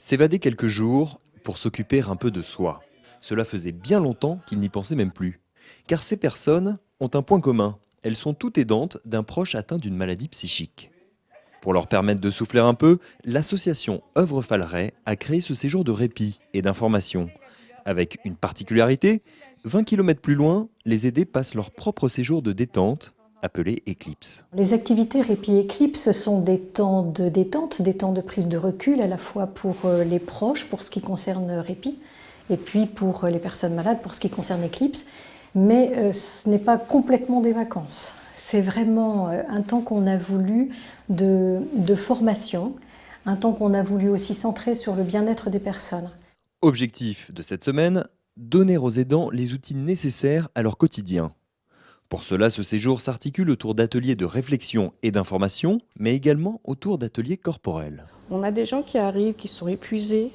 S'évader quelques jours pour s'occuper un peu de soi. Cela faisait bien longtemps qu'ils n'y pensaient même plus. Car ces personnes ont un point commun. Elles sont toutes aidantes d'un proche atteint d'une maladie psychique. Pour leur permettre de souffler un peu, l'association Œuvre Falleret a créé ce séjour de répit et d'information. Avec une particularité, 20 km plus loin, les aidés passent leur propre séjour de détente, appelé Éclipse. Les activités Répit Éclipse sont des temps de détente, des temps de prise de recul, à la fois pour les proches, pour ce qui concerne Répit, et puis pour les personnes malades, pour ce qui concerne Éclipse. Mais ce n'est pas complètement des vacances. C'est vraiment un temps qu'on a voulu de formation, un temps qu'on a voulu aussi centrer sur le bien-être des personnes. Objectif de cette semaine, donner aux aidants les outils nécessaires à leur quotidien. Pour cela, ce séjour s'articule autour d'ateliers de réflexion et d'information, mais également autour d'ateliers corporels. On a des gens qui arrivent, qui sont épuisés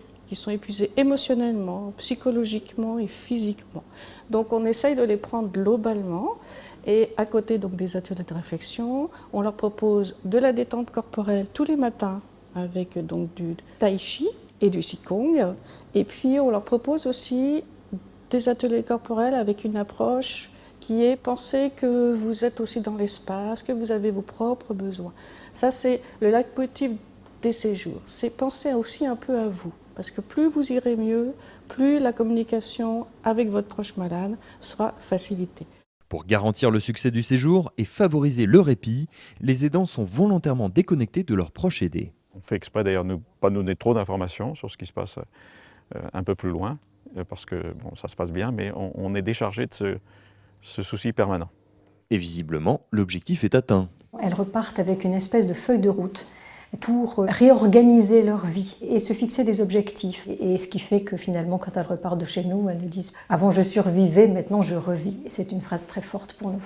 émotionnellement, psychologiquement et physiquement. Donc on essaye de les prendre globalement et à côté donc, des ateliers de réflexion, on leur propose de la détente corporelle tous les matins avec donc, du tai chi et du qigong. Et puis on leur propose aussi des ateliers corporels avec une approche qui est penser que vous êtes aussi dans l'espace, que vous avez vos propres besoins. Ça c'est le leitmotiv des séjours, c'est penser aussi un peu à vous. Parce que plus vous irez mieux, plus la communication avec votre proche malade sera facilitée. Pour garantir le succès du séjour et favoriser le répit, les aidants sont volontairement déconnectés de leurs proches aidés. On fait exprès d'ailleurs de ne pas donner trop d'informations sur ce qui se passe un peu plus loin, parce que bon, ça se passe bien, mais on est déchargé de ce souci permanent. Et visiblement, l'objectif est atteint. Elles repartent avec une espèce de feuille de route pour réorganiser leur vie et se fixer des objectifs. Et ce qui fait que finalement, quand elles repartent de chez nous, elles nous disent « Avant je survivais, maintenant je revis ». C'est une phrase très forte pour nous.